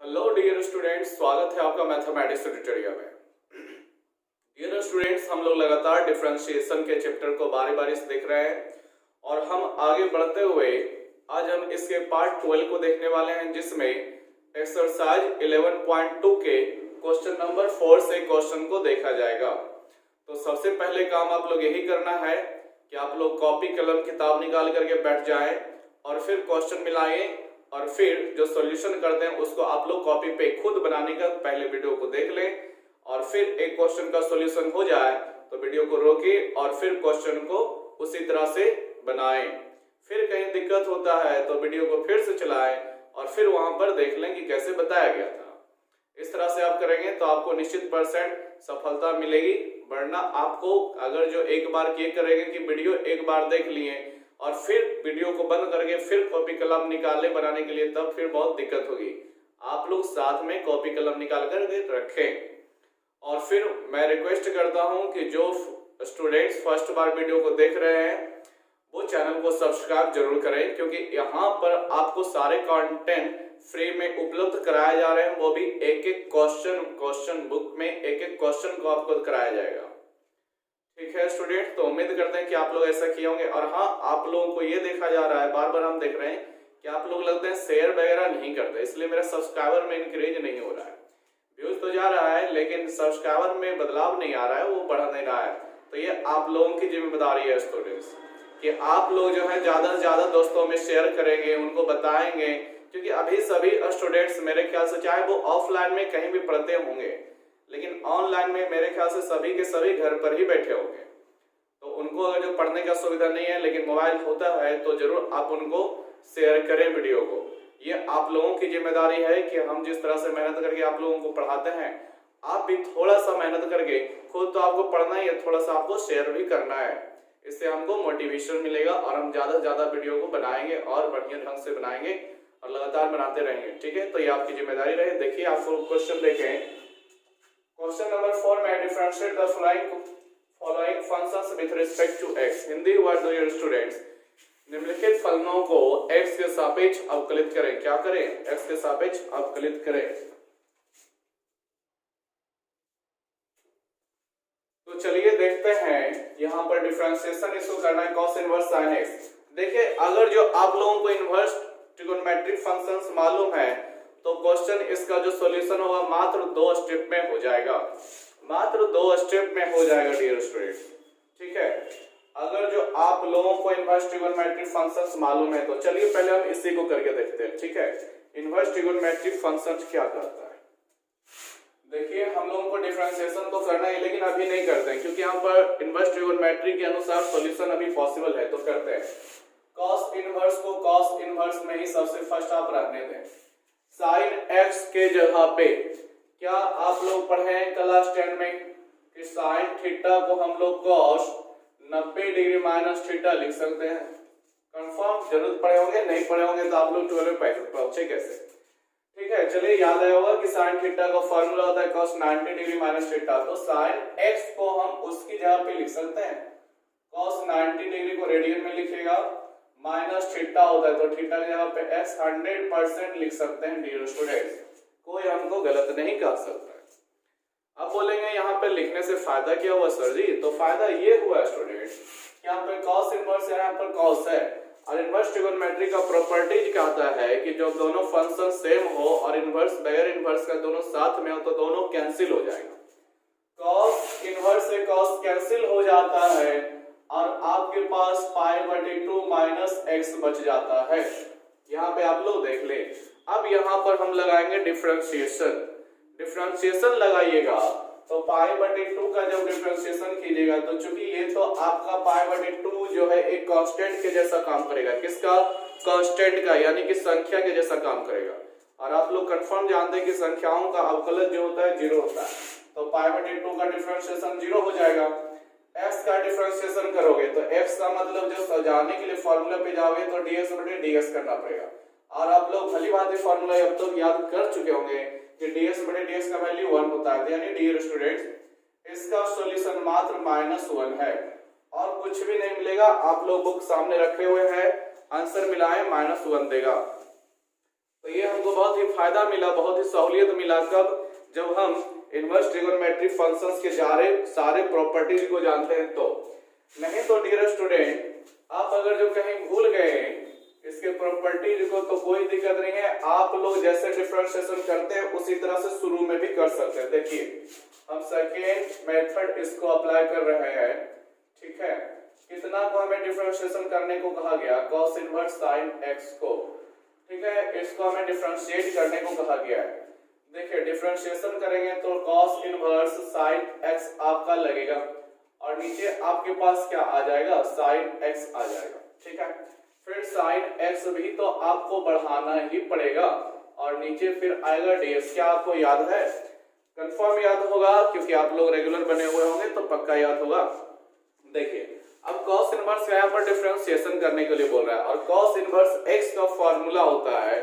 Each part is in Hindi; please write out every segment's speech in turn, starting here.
हेलो डियर स्टूडेंट्स, स्वागत है आपका मैथमेटिक्स ट्यूटोरियल में। डियर स्टूडेंट्स, हम लोग लगातार डिफरेंशिएशन के चैप्टर को बारी बारी से देख रहे हैं और हम आगे बढ़ते हुए आज हम इसके पार्ट 12 को देखने वाले हैं, जिसमें एक्सरसाइज 11.2 के क्वेश्चन नंबर 4 से क्वेश्चन को देखा जाएगा। तो सबसे पहले काम आप लोग यही करना है कि आप लोग कॉपी कलम किताब निकाल करके बैठ जाएं और फिर क्वेश्चन मिलाएं और फिर जो सॉल्यूशन करते हैं उसको आप लोग कॉपी पे खुद बनाने का पहले वीडियो को देख लें और फिर एक क्वेश्चन का सॉल्यूशन हो जाए तो वीडियो को रोकें और फिर क्वेश्चन को उसी तरह से बनाएं। फिर कहीं दिक्कत होता है तो वीडियो को फिर से चलाएं और फिर वहां पर देख लें कि कैसे बताया गया था। इस तरह से आप करेंगे तो आपको निश्चित % सफलता मिलेगी। वरना आपको अगर जो एक बार ये करेंगे कि वीडियो एक बार देख लिए और फिर वीडियो को बंद करके फिर कॉपी कलम निकाले बनाने के लिए, तब फिर बहुत दिक्कत होगी। आप लोग साथ में कॉपी कलम निकाल कर रखें। और फिर मैं रिक्वेस्ट करता हूं कि जो स्टूडेंट्स फर्स्ट बार वीडियो को देख रहे हैं वो चैनल को सब्सक्राइब जरूर करें, क्योंकि यहाँ पर आपको सारे कंटेंट फ्री में उपलब्ध कराए जा रहे हैं। वो भी एक एक क्वेश्चन बुक में एक एक क्वेश्चन को आपको कराया जाएगा। ठीक है स्टूडेंट, तो उम्मीद करते हैं कि आप लोग ऐसा किए होंगे। और हाँ, आप लोगों को ये देखा जा रहा है, बार बार हम देख रहे हैं कि आप लोग लगते हैं शेयर वगैरह नहीं करते, इसलिए मेरा सब्सक्राइबर में इंक्रीज नहीं हो रहा है। व्यूज तो जा रहा है लेकिन सब्सक्राइबर में बदलाव नहीं आ रहा है, वो बढ़ नहीं रहा है। तो ये आप लोगों की जिम्मेदारी है स्टूडेंट्स कि आप लोग जो है ज्यादा से ज्यादा दोस्तों में शेयर करेंगे, उनको बताएंगे, क्योंकि अभी सभी स्टूडेंट्स मेरे ख्याल से चाहे वो ऑफलाइन में कहीं भी पढ़ते होंगे लेकिन ऑनलाइन में मेरे ख्याल से सभी के सभी घर पर ही बैठे होंगे। तो उनको अगर जो पढ़ने का सुविधा नहीं है लेकिन मोबाइल होता है तो जरूर आप उनको शेयर करें वीडियो को। ये आप लोगों की जिम्मेदारी है कि हम जिस तरह से मेहनत करके आप लोगों को पढ़ाते हैं, आप भी थोड़ा सा मेहनत करके, खुद तो आपको पढ़ना ही है, थोड़ा सा आपको शेयर भी करना है। इससे हमको मोटिवेशन मिलेगा और हम ज्यादा से ज्यादा वीडियो को बनाएंगे और बढ़िया ढंग से बनाएंगे और लगातार बनाते रहेंगे। ठीक है, तो ये आपकी जिम्मेदारी रहे। देखिए आपको क्वेश्चन देखें, क्वेश्चन नंबर 4 में differentiate the following functions with respect to x। Hindi word to your students, निम्नलिखित फलनों को x के सापेक्ष अवकलित करें। क्या करें? x के सापेक्ष अवकलित करें। तो चलिए देखते हैं, यहाँ पर डिफरेंशिएशन इसको करना है cos इनवर्स sin x। देखिए अगर जो आप लोगों को इनवर्स ट्रिगोनोमेट्रिक फंक्शंस मालूम है तो क्वेश्चन इसका जो सॉल्यूशन होगा मात्र 2 स्टेप में हो जाएगा, मात्र 2 स्टेप में हो जाएगा डियर स्टूडेंट्स। ठीक है, अगर जो आप लोगों को इनवर्स ट्रिगोनोमेट्रिक फंक्शंस मालूम है तो चलिए पहले हम इसी को करके देखते हैं। ठीक है, इनवर्स ट्रिगोनोमेट्रिक फंक्शंस क्या करता है? देखिए हम लोगों को डिफरेंशिएशन तो करना है लेकिन अभी नहीं करते हैं, क्योंकि यहाँ पर इनवर्स ट्रिगोनोमेट्री के अनुसार सॉल्यूशन अभी पॉसिबल है। तो करते हैं, cos इनवर्स को cos इनवर्स में ही सबसे फर्स्ट आप रखने दें। sin x के जगह पे क्या आप लोग पढ़े हैं क्लास 10 में कि sin थीटा को हम लोग cos 90 डिग्री माइनस थीटा लिख सकते हैं? कंफर्म जरूर पढ़े होंगे, नहीं पढ़े होंगे तो आप लोग 12 में पहुंचे कैसे? ठीक है, चलिए याद आया होगा कि sin थीटा का फॉर्मूला होता है cos 90 डिग्री माइनस थीटा। तो sin x को हम उसकी जगह पे लिख सकते हैं, cos 90 डिग्री को रेडियन में लिखेगा, माइनस थीटा होता है तो थीटा की जगह पे x 100% लिख सकते हैं डियर स्टूडेंट्स। कोई हमको गलत नहीं कह सकता है। अब बोलेंगे यहाँ पे लिखने से फायदा क्या हुआ सर जी? तो फायदा ये हुआ स्टूडेंट्स, यहाँ पे cos इनवर्स है, यहाँ पर cos है, और इनवर्स ट्रिगोनोमेट्री का प्रॉपर्टीज कहता है कि जब दोनों फंक्शन सेम हो और इनवर्स बगैर इनवर्स का दोनों साथ में हो तो दोनों कैंसिल हो जाएगा। cos इनवर्स से cos कैंसिल हो जाता है और आपके पास π/2 माइनस x बच जाता है। यहाँ पे आप लोग देख ले। अब यहाँ पर हम लगाएंगे डिफरेंशिएशन। डिफरेंशिएशन लगाइएगा तो π/2 का जब डिफरेंशिएशन कीजिएगा तो चूंकि ये तो आपका π/2 जो है एक कांस्टेंट के जैसा काम करेगा। किसका? कांस्टेंट का, यानी कि संख्या के जैसा काम करेगा। और आप लोग कंफर्म जानते हैं कि संख्याओं का अवकलज जो होता है 0 होता है, तो π/2 का डिफरेंशिएशन 0 हो जाएगा। x का डिफरेंशिएशन करोगे तो x का मतलब जो सजाने के लिए फॉर्मूला पे जाओगे तो dx/dx करना पड़ेगा। और आप लोग भली भांति फॉर्मूला अब तक याद कर चुके होंगे कि dx/dx का वैल्यू 1 होता है। यानी डियर स्टूडेंट्स इसका सॉल्यूशन मात्र -1 है और कुछ भी नहीं मिलेगा। आप लोग बुक सामने रखे हुए हैं, आंसर मिलाएं -1 देगा। तो ये हमको बहुत ही फायदा मिला, बहुत ही सहूलियत मिला। कब? जब हम इनवर्स ट्रिगोनोमेट्रिक फंक्शंस के सारे प्रॉपर्टीज को जानते हैं तो। नहीं तो डियर स्टूडेंट, आप अगर जो कहीं भूल गए इसके प्रॉपर्टीज को तो कोई दिक्कत नहीं है, आप लोग जैसे डिफरेंशिएशन करते हैं उसी तरह से शुरू में भी कर सकते हैं। देखिए हम सेकेंड मेथड इसको अप्लाई कर रहे हैं, ठीक है। कितना को हमें डिफरेंशिएशन करने को कहा गया? cos इनवर्स sin x को, ठीक है, इसको हमें डिफरेंशिएट करने को कहा गया है। देखिए डिफरेंशिएशन करेंगे तो cos इनवर्स sin x आपका लगेगा और नीचे आपके पास क्या आ जाएगा? sin x आ जाएगा, ठीक है। फिर sin x भी तो आपको बढ़ाना ही पड़ेगा और नीचे फिर आएगा ds। क्या आपको याद है? कंफर्म याद होगा क्योंकि आप लोग रेगुलर बने हुए होंगे तो पक्का याद होगा। देखिए अब cos इनवर्स यहाँ पर डिफरेंशिएशन करने के लिए बोल रहा है और cos इनवर्स x का फॉर्मूला होता है,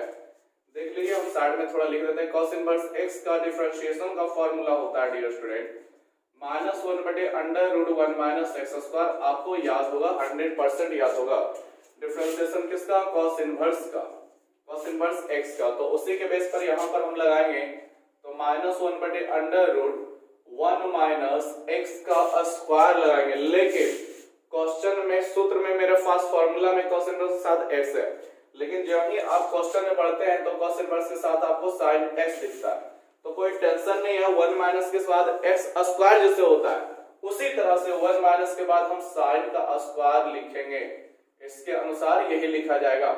देख लीजिए हम साइड में थोड़ा लिख देते हैं। cos इनवर्स x का डिफरेंशिएशन का फॉर्मूला होता है डियर स्टूडेंट -1/√1 - x²। आपको याद होगा, 100% याद होगा। डिफरेंशिएशन किसका? cos इनवर्स का, cos इनवर्स x का। तो उसी के बेस पर यहाँ पर हम लगाएंगे तो -1/√1 - x का स्क्वायर लगाएंगे। लेकिन क्वेश्चन में सूत्र में मेरे पास फॉर्मूला में cos इनवर्स के साथ x है, लेकिन जब ही आप क्वेश्चन में पढ़ते हैं तो cos इनवर्स के साथ आपको sin x दिखता है। तो कोई टेंशन नहीं है, 1 माइनस के बाद x स्क्वायर जैसे होता है उसी तरह से 1 माइनस के बाद हम sin का स्क्वायर लिखेंगे। इसके अनुसार यही लिखा जाएगा।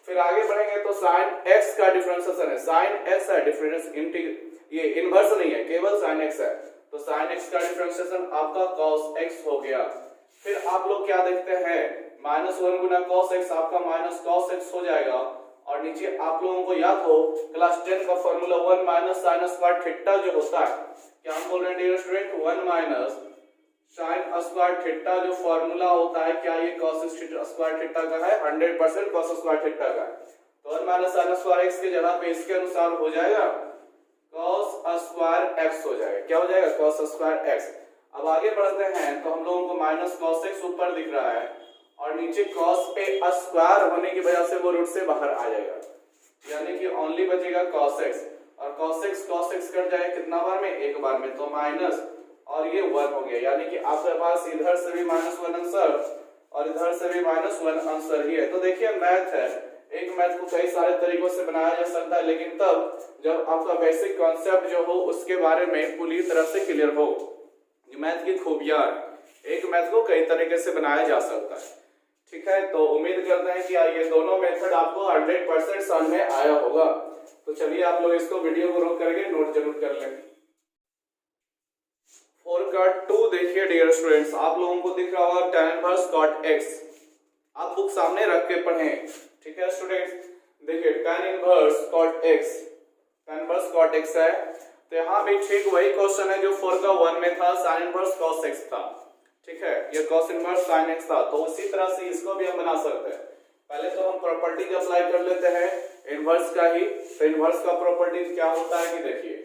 फिर आगे बढ़ेंगे तो sin x का डिफरेंशिएशन है, sin x है डिफरेंस, ये इनवर्स नहीं है, केवल sin x है। तो sin x का डिफरेंशिएशन आपका cos x हो गया। फिर आप लोग क्या देखते हैं? -1 गुना cos x आपका माइनस cos x हो जाएगा और नीचे आप लोगों को याद हो क्लास 10 का formula 1 minus sin square theta जो होता है। क्या हम बोल रहे हैं dear student? 1 minus sin square theta जो फॉर्मूला होता है, क्या ये cos स्क्वायर थीटा का है? 100% cos स्क्वायर थीटा का है। तो 1 माइनस sin स्क्वायर x की जगह पे इसके अनुसार हो जाएगा cos स्क्वायर x हो जाएगा। क्या हो जाएगा? cos square x। अब आगे बढ़ते हैं तो हम लोगों को माइनस cos x ऊपर दिख रहा है और नीचे cos पे स्क्वायर होने की वजह से वो रूट से बाहर आ जाएगा, यानी कि ओनली बचेगा cos x और cos x कट जाएगा कितना बार में? एक बार में। तो माइनस और ये 1 हो गया, यानी कि आपके पास इधर से भी -1 आंसर और इधर से भी -1 आंसर ही है। तो देखिए मैथ है, एक मैथ को कई सारे तरीकों से बनाया जा सकता है, लेकिन तब जब आपका बेसिक कॉन्सेप्ट जो हो उसके बारे में पूरी तरह से क्लियर हो। मैथ की खूबियां, एक मैथ को कई तरीके से बनाया जा सकता है, ठीक है। तो उम्मीद करते हैं कि ये दोनों मेथड आपको 100% समझ में आया होगा। तो चलिए आप लोग इसको वीडियो को रोक करके नोट जरूर कर लें। 4 का 2 देखिए डियर स्टूडेंट्स, आप लोगों को दिख रहा होगा tan इनवर्स cot x। आप बुक सामने रख के पढ़ें, ठीक है स्टूडेंट्स। देखिए tan inverse cot x, tan inverse cot x है। तो यहाँ भी ठीक वही क्वेश्चन है जो 4 का 1 में था, sin इनवर्स cos x था, ठीक है। ये cos इनवर्स sin x था, तो उसी तरह से इसको भी हम बना सकते हैं। पहले तो हम प्रॉपर्टीज अप्लाई कर लेते हैं इनवर्स का ही। तो इनवर्स का प्रॉपर्टीज क्या होता है कि देखिए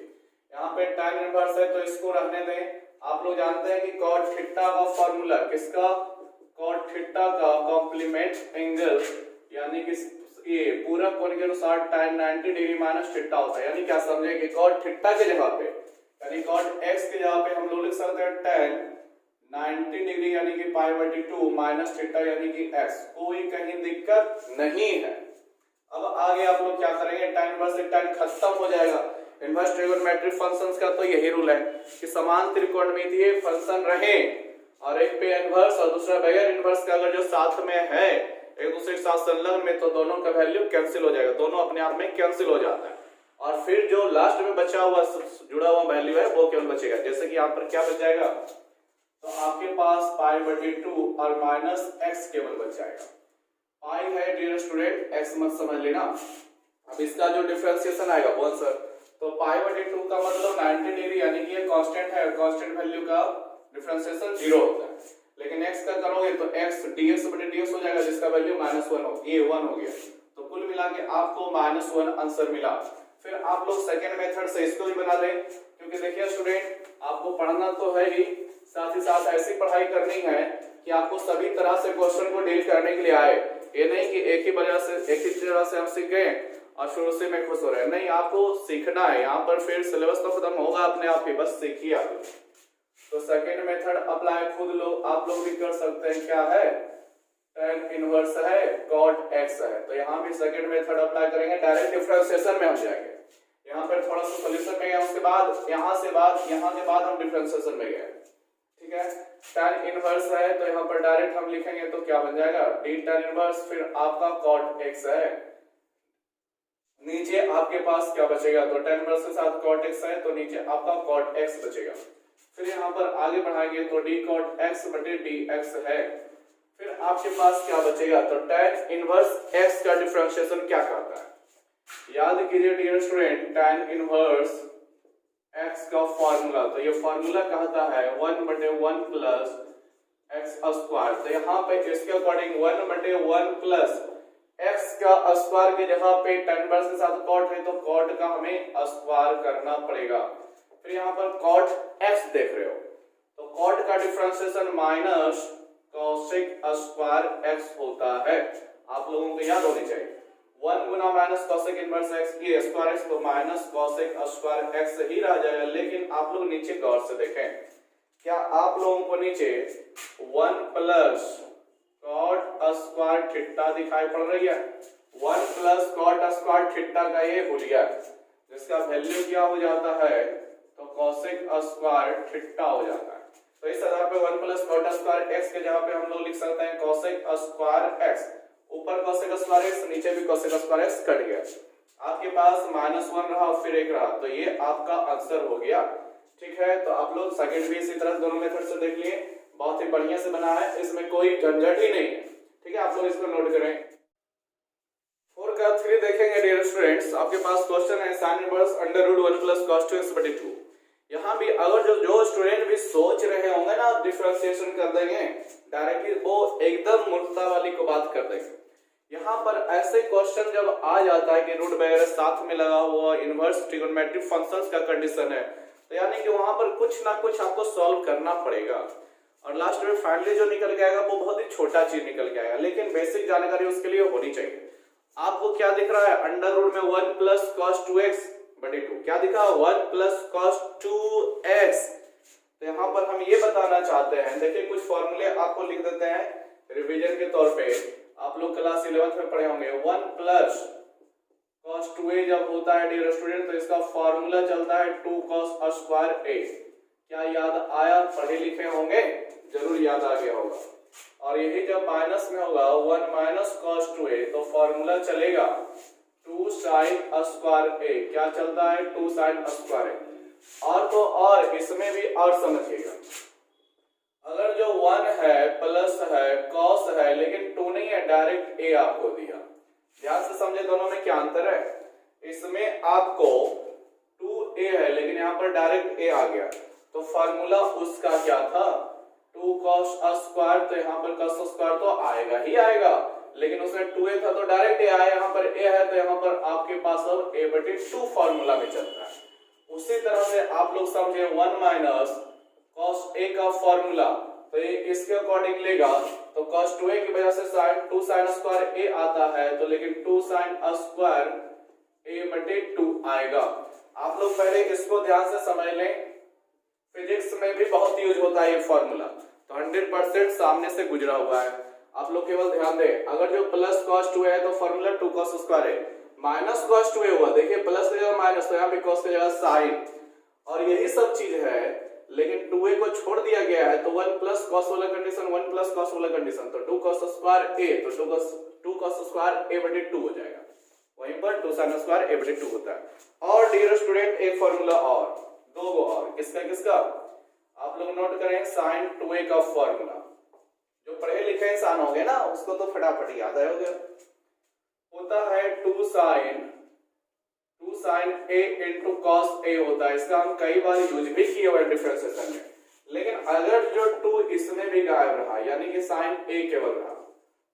यहाँ पे tan इनवर्स है तो इसको रहने दें। आप लोग जानते हैं कि cot थीटा का फॉर्मूला किसका? cot थीटा का कॉम्प्लीमेंट एंगल, यानी कि ये पूरा कोण के अनुसार tan 90 डिग्री माइनस थीटा होता है। यानी क्या समझे कि cot थीटा के जगह पे, यानी cot x के जगह पे हम लोग लिख सकते हैं tan 90 डिग्री यानी कि π/2 माइनस थीटा यानी कि x। कोई कहीं दिक्कत नहीं है। अब आगे आप लोग क्या करेंगे? tan इनवर्स से tan खत्म हो जाएगा। इनवर्स ट्रिगोनोमेट्रिक फंक्शंस का तो यही रूल है कि समान त्रिकोणमितीय फंक्शन रहे और एक पे इनवर्स और दूसरा बगैर इनवर्स का अगर जो साथ में है एक दूसरे के साथ संलग्न में, तो दोनों का वैल्यू कैंसिल हो जाएगा, दोनों अपने आप में कैंसिल हो जाता है और फिर जो लास्ट में बचा हुआ जुड़ा हुआ वैल्यू है वो केवल बचेगा। जैसे कि यहाँ पर क्या बच जाएगा? तो आपके पास π/2 और माइनस x केवल बच जाएगा। पाई है डियर स्टूडेंट, x मत समझ लेना। अब इसका जो डिफरेंशिएशन आएगा वो आंसर, तो π/2 का मतलब 90 डिग्री यानी कि ये कांस्टेंट है, कांस्टेंट वैल्यू का डिफरेंशिएशन 0 होता है। लेकिन x का करोगे तो x dx/dx हो जाएगा जिसका वैल्यू -1 हो, ये 1 हो गया। तो कुल मिला के आपको -1 आंसर मिला। फिर आप लोग सेकेंड मेथड से इसको भी बना लें, क्योंकि देखिए स्टूडेंट आपको पढ़ना तो है ही, साथ ही साथ ऐसी पढ़ाई करनी है कि आपको सभी तरह से क्वेश्चन को डील करने के लिए आए। ये नहीं कि एक ही तरह से हम सीख गए और फिर उसी में खुश हो रहे हैं। नहीं, आपको सीखना है। यहाँ पर फिर सिलेबस तो खत्म होगा अपने आप ही, बस सीखिए आप। तो सेकेंड मेथड अप्लाई खुद लोग आप लोग भी कर सकते हैं। क्या है? tan इनवर्स है, cot x है। तो यहाँ भी सेकेंड मेथड अप्लाई करेंगे, डायरेक्ट डिफरेंशिएशन में हम जाएंगे। यहाँ पर थोड़ा सा सोल्यूशन में गए, उसके बाद यहाँ के बाद हम डिफरेंशिएशन में गए। ठीक है, tan इनवर्स है तो यहाँ पर डायरेक्ट हम लिखेंगे तो क्या बन जाएगा? d tan इनवर्स, फिर आपका cot x है, नीचे आपके पास क्या बचेगा? तो tan इनवर्स के साथ cot x है तो नीचे आपका cot x बचेगा। फिर यहाँ पर आगे बढ़ाएंगे तो d cot x बटे dx है। फिर आपके पास क्या बचेगा? तो tan इनवर्स x का डिफरेंशिएशन क्या कहता है? याद कीजिए dear student, tan inverse x का फॉर्मूला, तो ये फॉर्मूला कहता है 1/1 प्लस x स्क्वायर। तो यहाँ पे इसके अकॉर्डिंग 1/1 प्लस x का स्क्वायर की जगह पे tan इनवर्स के साथ cot है तो cot का हमें स्क्वायर करना पड़ेगा। फिर यहाँ पर cot x देख रहे हो तो cot का differentiation minus cosec square x होता है। आप लोगों को याद होनी चाहिए 1 गुना माइनस cosec इनवर्स x की स्क्वायर x तो माइनस cosec स्क्वायर x ही रह जाएगा। लेकिन आप लोग नीचे गौर से देखें, क्या आप लोगों को नीचे 1 प्लस cot स्क्वायर थीटा दिखाई पड़ रही है? 1 प्लस cot स्क्वायर थीटा का ये हुलिया जिसका वैल्यू क्या हो जाता है? तो cosec स्क्वायर थीटा हो जाता है। तो इस आधार पे 1 प्लस cot स्क्वायर x के जगह पे हम लोग लिख सकते हैं cosec स्क्वायर x। ऊपर cosec स्क्वायर x, नीचे भी cosec स्क्वायर x कट गया। आपके पास -1 रहा और फिर 1 रहा, तो ये आपका आंसर हो गया। ठीक है, तो आप लोग सेकंड भी इसी तरह दोनों मेथड से देख लिए, बहुत ही बढ़िया से बना है, इसमें कोई झंझट ही नहीं है। ठीक है, आप लोग इसको नोट करें। 4 का 3 देखेंगे डियर स्टूडेंट्स। आपके पास क्वेश्चन है sin inverse √1 plus cos 2x बटे 2। यहाँ भी अगर जो स्टूडेंट भी सोच रहे होंगे ना डिफरेंशिएशन कर देंगे डायरेक्टली, वो एकदम मूर्खता वाली को बात कर देंगे। यहाँ पर ऐसे क्वेश्चन जब आ जाता है कि रूट वगैरह साथ में लगा हुआ इनवर्स ट्रिगोनोमेट्रिक फंक्शंस का कंडीशन है, तो यानी कि वहां पर कुछ ना कुछ आपको सॉल्व करना पड़ेगा और लास्ट में फाइनली जो निकल के आएगा वो बहुत ही छोटा चीज निकल के आएगा। लेकिन बेसिक जानकारी उसके लिए होनी चाहिए। आपको क्या दिख रहा है? अंडर रूट में 1 प्लस cos 2x बटे 2 क्या दिखा? 1 प्लस cos 2x। तो यहाँ पर हम ये बताना चाहते हैं, देखिए कुछ फॉर्मूले आपको लिख देते हैं रिवीजन के तौर पे। आप लोग क्लास 11th में पढ़े होंगे 1 प्लस cos 2a जब होता है डियर स्टूडेंट तो इसका फॉर्मूला चलता है 2 cos स्क्वायर a। क्या याद आया? पढ़े लिखे होंगे, जरूर याद आ गया होगा। और यही जब माइनस में होगा 1 माइनस cos 2a तो फॉर्मूला चलेगा 2 sin स्क्वायर a। क्या चलता है? 2 sin स्क्वायर a। और तो और इसमें भी और समझिएगा, अगर जो 1 है प्लस है cos है लेकिन 2 नहीं है, डायरेक्ट a आपको दिया। ध्यान से समझे दोनों में क्या अंतर है। इसमें आपको 2a है लेकिन यहाँ पर डायरेक्ट a आ गया, तो फॉर्मूला उसका क्या था? 2 cos स्क्वायर, तो यहाँ पर cos स्क्वायर तो आएगा ही आएगा, लेकिन उसमें 2a था तो डायरेक्ट a आया। यहाँ पर a है तो यहाँ पर आपके पास अब a बटे 2 फॉर्मूला में चलता है। उसी तरह से आप लोग समझे 1 माइनस cos a का फॉर्मूला, तो ये इसके अकॉर्डिंग लेगा तो cos 2a की वजह से2 sin स्क्वायर a आता है, तो लेकिन 2 sin स्क्वायर a बटे 2 आएगा। आप लोग पहले इसको ध्यान से समझ लें, फिजिक्स में भी बहुत यूज होता है ये फॉर्मूला, तो 100% सामने से गुजरा हुआ है। आप लोग केवल ध्यान दें, अगर जो प्लस cos 2a है तो फॉर्मूला 2 cos स्क्वायर है, माइनस cos 2a हुआ, देखिए प्लस की जगह माइनस, तो यहाँ पे cos की जगह sin, और यही सब चीज है। लेकिन 2a को छोड़ दिया गया है तो 1 प्लस cos वाला कंडीशन, 1 प्लस cos वाला कंडीशन, तो 2 cos स्क्वायर a, तो 2 cos स्क्वायर a बटे 2 हो जाएगा। वहीं पर 2 sin स्क्वायर a बटे 2 होता है। और डियर स्टूडेंट एक फॉर्मूला और, 2 गो और, किसका आप लोग नोट करें, sin 2a का फॉर्मूला। जो पढ़े लिखे इंसान हो गए ना उसको तो फटाफट याद आएगा, होता है 2 sin a into cos a होता है। इसका हम कई बार यूज भी किए हुए डिफरेंशिएशन में। लेकिन अगर जो 2 इसमें भी गायब रहा यानी कि sin a केवल रहा,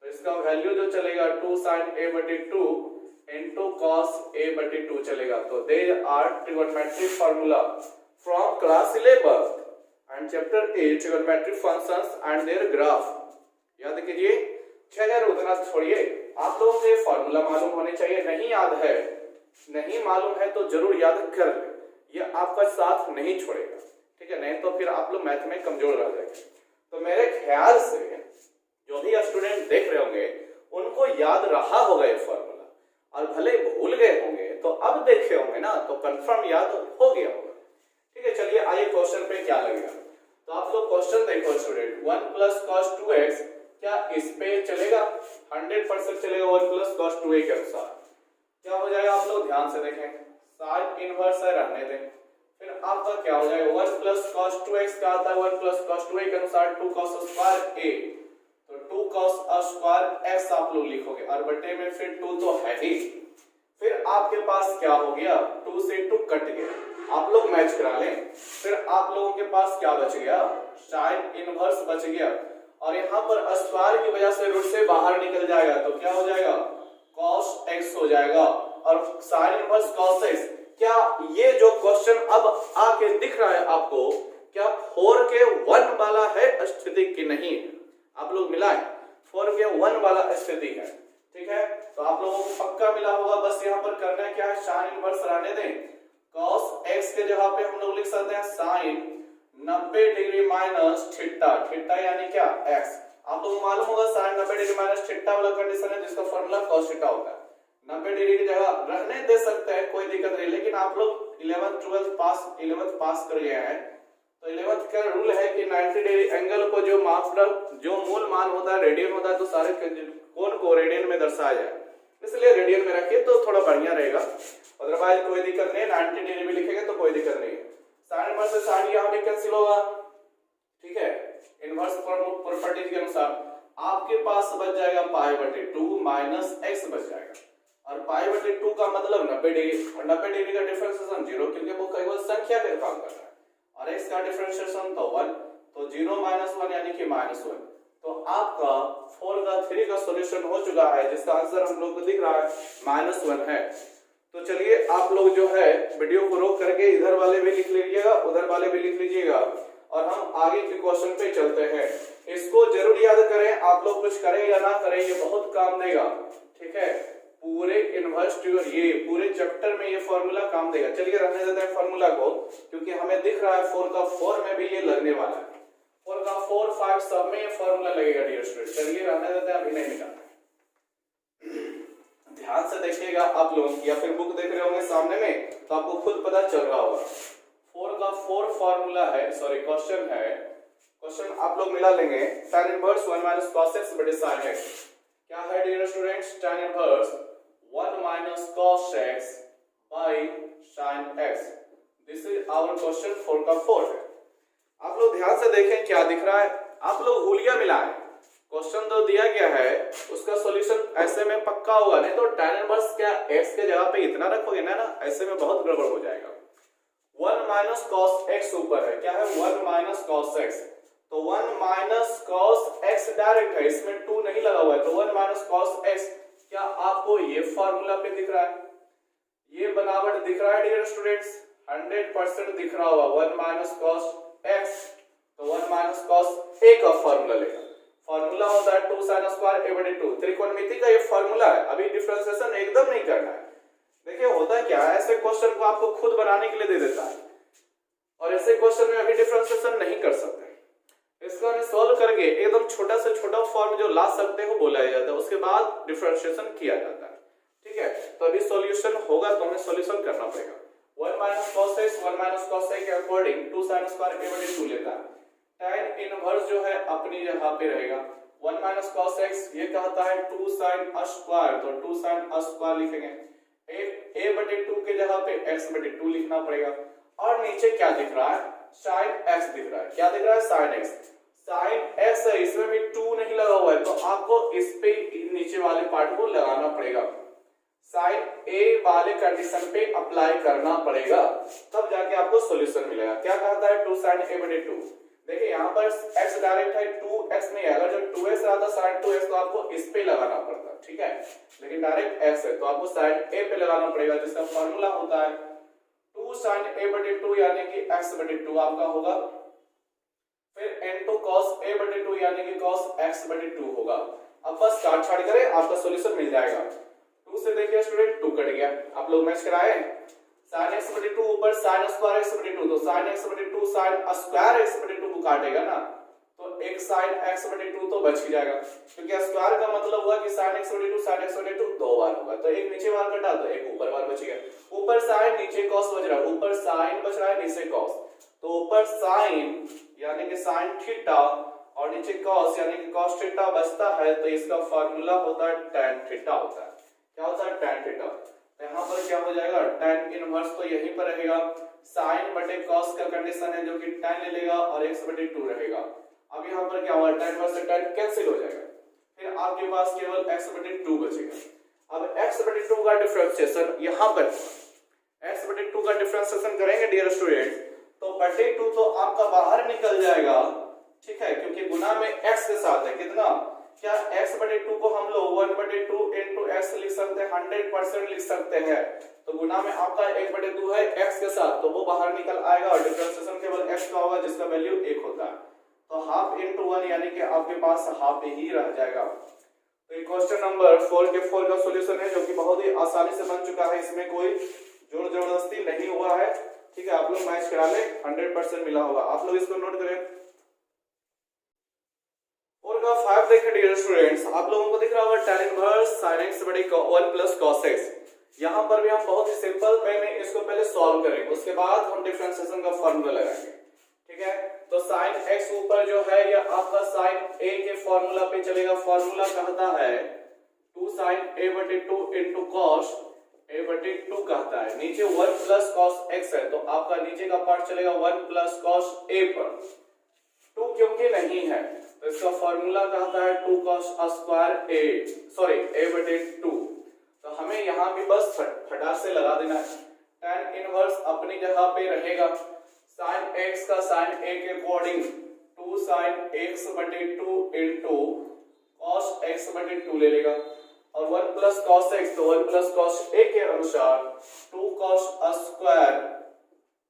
तो इसका वैल्यू जो चलेगा 2 sin a बटे 2 इंटू cos a बटे 2 चलेगा। तो there are trigonometric formula from class 11 and chapter 8 trigonometric functions and their graph. याद कीजिए, 6000 उतना छोड़िए, आप लोगों को ये फॉर्मूला मालूम होने चाहिए। नहीं याद है, नहीं मालूम है तो जरूर याद कर ले, ये आपका साथ नहीं छोड़ेगा, ठीक है, नहीं तो फिर आप लोग मैथ में कमजोर रह जाएंगे। तो मेरे ख्याल से जो भी स्टूडेंट देख रहे होंगे उनको याद रहा होगा ये फॉर्मूला, और भले भूल गए होंगे तो अब देखे होंगे ना तो कंफर्म याद हो गया होगा, ठीक है। चलिए आइए क्वेश्चन पे क्या लगेगा। तो आप लोग क्वेश्चन देखो स्टूडेंट, 1 + cos 2x क्या इस पे चलेगा? 100% चलेगा 1 + cos 2a के अनुसार। क्या हो जाएगा आप लोग ध्यान से देखें, साइन इनवर्स है रहने दें, फिर आपका क्या हो जाएगा 1 + cos 2x क्या आता है 1 + cos 2a के अनुसार 2 cos स्क्वायर a, तो 2 cos स्क्वायर x आप लोग लिखोगे और बटे में फिर 2 तो है ही, फिर आपके पास क्या हो गया 2 से 2 कट गया, आप लोग मैच करा लें, फिर आप लोगों के पास क्या बच गया साइन इनवर्स बच गया, और यहाँ पर स्क्वायर की वजह से रूट से बाहर निकल जाएगा तो क्या हो जाएगा cos x हो जाएगा, और साइन इनवर्स cos x। क्या ये जो क्वेश्चन अब आके दिख रहा है आपको, क्या 4 के 1 वाला है स्थिति की नहीं? आप लोग मिलाएं, 4 के 1 वाला स्थिति है, ठीक है। तो आप लोगों को पक्का मिला होगा, बस यहाँ पर करना है क्या है साइन इनवर्स रहने दें, cos x के जगह पे हम लोग लिख सकते हैं sine 90 degree minus theta, theta यानी क्या x। आप लोगों को मालूम होगा साइन 90 डिग्री माइनस थीटा वाला कंडीशन है जिसका फॉर्मूला cos थीटा होता है। 90 डिग्री की जगह रहने दे सकते हैं, कोई दिक्कत नहीं, लेकिन आप लोग 11th पास कर गए हैं तो 11th का रूल है कि 90 डिग्री एंगल को जो जो मूल मान होता है रेडियन होता है, तो सारे कोण को रेडियन में दर्शाया जाए, इसलिए रेडियन में रखिए तो थोड़ा बढ़िया रहेगा, अदरवाइज कोई दिक्कत नहीं, 90 डिग्री भी लिखेंगे तो कोई दिक्कत नहीं है। साइन इनवर्स से साइन यहाँ भी कैंसिल होगा, ठीक है, इनवर्स प्रॉपर्टी के अनुसार आपके पास बच जाएगा π/2 माइनस x बच जाएगा, और π/2 का मतलब 90 डिग्री, और 90 डिग्री का डिफरेंशिएशन 0 क्योंकि वो केवल संख्या पे काम कर रहा है, और x का डिफरेंशिएशन तो 1, तो 0 - 1 यानी कि -1। तो आपका 4 का 3 का सॉल्यूशन हो चुका है जिसका आंसर हम लोग को दिख रहा है -1 है। तो चलिए आप लोग जो है वीडियो को रोक करके इधर वाले भी लिख लीजिएगा, उधर वाले भी लिख लीजिएगा, और हम आगे के क्वेश्चन पे चलते हैं। इसको जरूर याद करें, आप लोग कुछ करें या ना करें ये बहुत काम देगा, ठीक है। पूरे इनवर्स ये पूरे चैप्टर में ये फॉर्मूला काम देगा। चलिए रहने देते हैं फॉर्मूला को, क्योंकि हमें दिख रहा है 4 का 4 में भी ये लगने वाला है, 4 का 4 5 सब में ये फॉर्मूला लगेगा डियर स्टूडेंट। चलिए रहने देते हैं, अभी नहीं मिटाते, ध्यान से देखिएगा आप लोग, या फिर बुक देख रहे होंगे सामने में तो आपको खुद पता चल रहा होगा। 4 का 4 फॉर्मूला है, सॉरी क्वेश्चन है, क्वेश्चन आप लोग मिला लेंगे tan इनवर्स 1 - cos x बटे sin x। क्या है dear students tan inverse 1 - cos x by sin x। This is our question 4 का 4 है। आप लोग ध्यान से देखें क्या दिख रहा है, आप लोग हुलिया मिलाएं, क्वेश्चन तो दिया गया है उसका सॉल्यूशन ऐसे में पक्का होगा, नहीं तो tan इनवर्स क्या x के जगह पे इतना रखोगे ना ऐसे में बहुत गड़बड़ हो जाएगा। 1 - cos x ऊपर है, क्या है 1 - cos x, तो 1 - cos x डायरेक्ट है, इसमें 2 नहीं लगा हुआ है, तो 1 - cos x क्या आपको ये फॉर्मूला पे दिख रहा है, ये बनावट दिख रहा है डियर स्टूडेंट्स, 100% दिख रहा होगा 1 - cos x, तो 1 - cos a का फॉर्मूला लेगा, फॉर्मूला होता है 2 sin स्क्वायर a/2, त्रिकोणमिति का ये फॉर्मूला है, अभी डिफरेंशिएशन एकदम नहीं करना है। देखिए होता क्या है, ऐसे क्वेश्चन को आपको खुद बनाने के लिए दे देता है, और ऐसे क्वेश्चन में अभी डिफरेंशिएशन नहीं कर सकते, इसको हमें सॉल्व करके एकदम छोटा से छोटा फॉर्म जो ला सकते हो बोला जाता है, उसके बाद डिफरेंशिएशन किया जाता है, ठीक है। तो अभी सॉल्यूशन होगा तो हमें सॉल्यूशन करना पड़ेगा। 1 - cos x 1 - cos a के अकॉर्डिंग 2 sin स्क्वायर a/2 लेता है, tan इनवर्स जो है अपनी जगह पे रहेगा, 1 - cos x ये कहता है 2 sin स्क्वायर, तो 2 sin स्क्वायर लिखेंगे, a/2 के जगह पे x/2 लिखना पड़ेगा, और नीचे क्या दिख रहा है sin x दिख रहा है, क्या दिख रहा है sin x, sin x है, इसमें भी 2 नहीं लगा हुआ है, तो आपको इस पे नीचे वाले पार्ट को लगाना पड़ेगा, sin a वाले कंडीशन पे अप्लाई करना पड़ेगा, तब जाके आपको सॉल्यूशन मिलेगा। क्या कहता है 2 sin a/2, देखिए यहाँ पर x डायरेक्ट है, 2x नहीं है, अगर जब 2x आता sin 2x तो आपको इस पे लगाना पड़ता, ठीक है, लेकिन डायरेक्ट x है तो आपको sin a पे लगाना पड़ेगा, जिसका फॉर्मूला होता है 2 sin a/2 यानी कि x/2 आपका होगा, फिर n2 cos a/2 यानी कि cos x/2 होगा, अब बस काट छाट करें, आपका सॉल्यूशन मिल जाएगा। 2 से देखिए स्टूडेंट 2 कट गया, आप लोग मैच कराए। sin x बटे 2 ऊपर sin स्क्वायर x बटे 2, तो sin x बटे 2 sin स्क्वायर x बटे 2 को काटेगा ना, तो एक sin x बटे 2 तो बच ही जाएगा, क्योंकि स्क्वायर का मतलब हुआ कि sin x बटे 2 sin x बटे 2 दो बार होगा, तो एक नीचे बार कटा तो एक ऊपर बार बच गया। ऊपर sin नीचे cos बच रहा है, ऊपर sin बच रहा है नीचे cos, तो ऊपर sin यानी कि sin थीटा और नीचे cos यानी कि cos थीटा बचता है, तो इसका फार्मूला होता है tan थीटा होता है। क्या होता है tan थीटा, तो यहाँ पर क्या हो जाएगा tan इनवर्स तो यहीं पर रहेगा, sin बटे cos का कंडीशन है जो कि tan ले लेगा और x बटे 2 रहेगा। अब यहाँ पर क्या होगा tan इनवर्स से tan कैंसिल हो जाएगा, फिर आपके पास केवल x बटे 2 बचेगा। अब x बटे 2 का डिफरेंशिएशन यहाँ पर x बटे 2 का डिफरेंशिएशन करेंगे डियर स्टूडेंट, तो बटे 2 तो आपका बाहर निकल जाएगा, ठीक है, क्योंकि गुना में x के साथ है कितना, क्या x बटे 2 को हम लोग 1 बटे 2 into x लिख सकते हैं, 100% लिख सकते हैं, तो गुना में आपका 1 बटे 2 है x के साथ, तो वो बाहर निकल आएगा और डिफरेंशिएशन केवल x का होगा जिसका वैल्यू 1 होता है, तो हाफ into 1 यानी कि आपके पास हाफ ही रह जाएगा। तो ये क्वेश्चन नंबर 4 के 4 का सॉल्यूशन है जो कि बहुत ही आसानी से बन चुका है, इसमें कोई जोर जबरदस्ती नहीं हुआ है, ठीक है, आप लोग मैच करा ले 100% मिला होगा, आप लोग इसको नोट करें। 4 का 5 देखें डियर स्टूडेंट्स, आप लोगों को दिख रहा होगा tan इनवर्स sin x बटे 1 प्लस cos x, यहाँ पर भी हम बहुत ही सिंपल वे में इसको पहले सॉल्व करेंगे, उसके बाद हम डिफरेंशिएशन का फार्मूला लगाएंगे, ठीक है। तो sin x ऊपर जो है या आपका sin a के फार्मूला पे चलेगा, फार्मूला कहता है 2 sin a बटे 2 into cos a बटे 2 कहता है, नीचे 1 प्लस cos x है, तो आपका नीचे का पार्ट चलेगा 1 प्लस cos a पर, 2 क्योंकि नहीं है तो इसका फार्मूला कहता है 2 cos square a, sorry a बटे 2, तो हमें यहाँ भी बस फटाक से लगा देना है, tan इनवर्स अपनी जगह पे रहेगा, sin x का sin a के अकॉर्डिंग 2 sin x बटे 2 into cos x बटे 2 ले लेगा, और 1 प्लस cos x, तो 1 प्लस cos a के अनुसार 2 cos स्क्वायर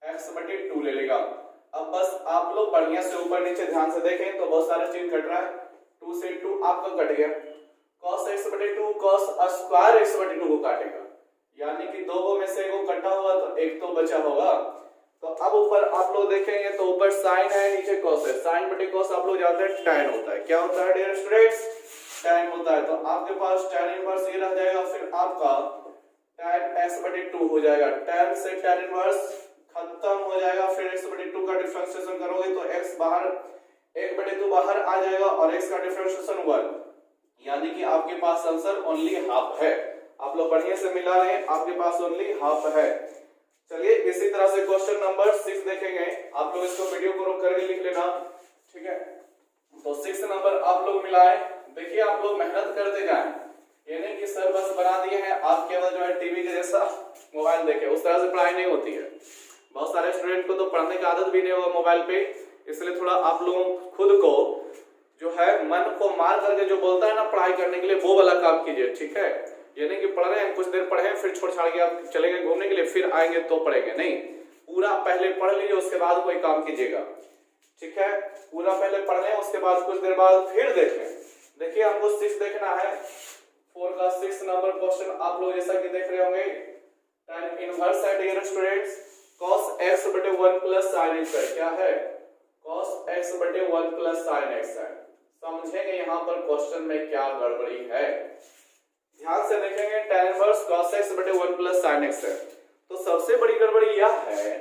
x बटे 2 ले लेगा। अब बस आप लोग बढ़िया से ऊपर नीचे ध्यान से देखें तो बहुत सारे चीज कट रहा है, 2 से 2 आपका कट गया, cos x बटे 2 cos स्क्वायर x बटे 2 को काटेगा, यानी कि दो में से एक कटा हुआ तो एक तो बचा होगा। तो अब ऊपर आप लोग देखेंगे तो ऊपर sin है नीचे cos है, sin बटे cos आप लोग जानते हैं tan होता है, क्या होता है डियर स्टूडेंट्स tan होता है, तो आपके पास tan इनवर्स ये रह जाएगा, फिर आपका tan x बटे 2 हो जाएगा, tan से tan इनवर्स खत्म हो जाएगा, फिर x बटे 2 का डिफरेंशिएशन करोगे तो x बाहर 1 बटे 2 बाहर आ जाएगा और x का डिफरेंशिएशन 1, यानी कि आपके पास आंसर ओनली हाफ है, आप लोग बढ़िया से मिला रहे हैं, आपके पास ओनली हाफ है। चलिए इसी तरह से क्वेश्चन नंबर 6 देखेंगे, आप लोग इसको वीडियो को रोक करके लिख लेना, ठीक है। तो 6 नंबर आप लोग मिलाए, देखिए आप लोग मेहनत करते जाएं, ये नहीं कि सर बस बना दिए हैं आप केवल जो है टीवी के जैसा मोबाइल देखे, उस तरह से पढ़ाई नहीं होती है, बहुत सारे स्टूडेंट को तो पढ़ने की आदत भी नहीं होगा मोबाइल पे, इसलिए थोड़ा आप लोग खुद को जो है मन को मार करके जो बोलता है ना पढ़ाई करने के लिए वो वाला काम कीजिए, ठीक है। ये नहीं कि पढ़ रहे हैं कुछ देर पढ़े फिर छोड़ छाड़ के आप चले गए घूमने के लिए फिर आएंगे तो पढ़ेंगे, नहीं, पूरा पहले पढ़ लीजिए उसके बाद कोई काम कीजिएगा, ठीक है, पूरा पहले पढ़ लें उसके बाद कुछ देर बाद फिर देखें। देखिए हमको 6 देखना है, 4 का 6 नंबर क्वेश्चन आप लोग जैसा कि देख रहे होंगे, tan इनवर्स है डियर स्टूडेंट्स, cos x बटे 1 प्लस sin x है, क्या है cos x बटे 1 प्लस sin x है, समझेंगे यहाँ पर क्वेश्चन में क्या गड़बड़ी है, ध्यान से देखेंगे, tan इनवर्स cos x बटे 1 प्लस sin x है, तो सबसे बड़ी गड़बड़ी यह है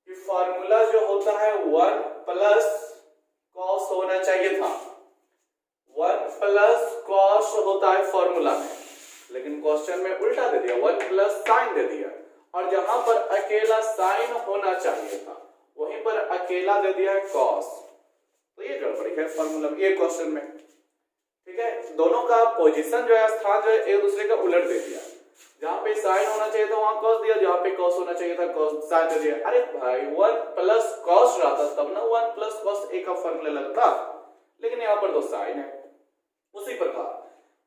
कि फार्मूला जो होता है 1 प्लस cos होना चाहिए था, 1 प्लस cos होता है फार्मूला में, लेकिन क्वेश्चन में उल्टा दे दिया, 1 प्लस sin दे दिया, और जहां पर अकेला sin होना चाहिए था वहीं पर अकेला दे दिया है cos, तो ये गड़बड़ी है फार्मूला में, ये क्वेश्चन में, ठीक है, दोनों का पोजीशन जो है स्थान जो है एक दूसरे का उलट दे दिया, जहां पे sin होना चाहिए था वहां cos दिया, जहां पे cos होना चाहिए था cos sin दे दिया। अरे भाई 1 प्लस cos रहता तब ना 1 प्लस cos a का फार्मूला लगता, लेकिन यहाँ पर तो sin है, उसी प्रकार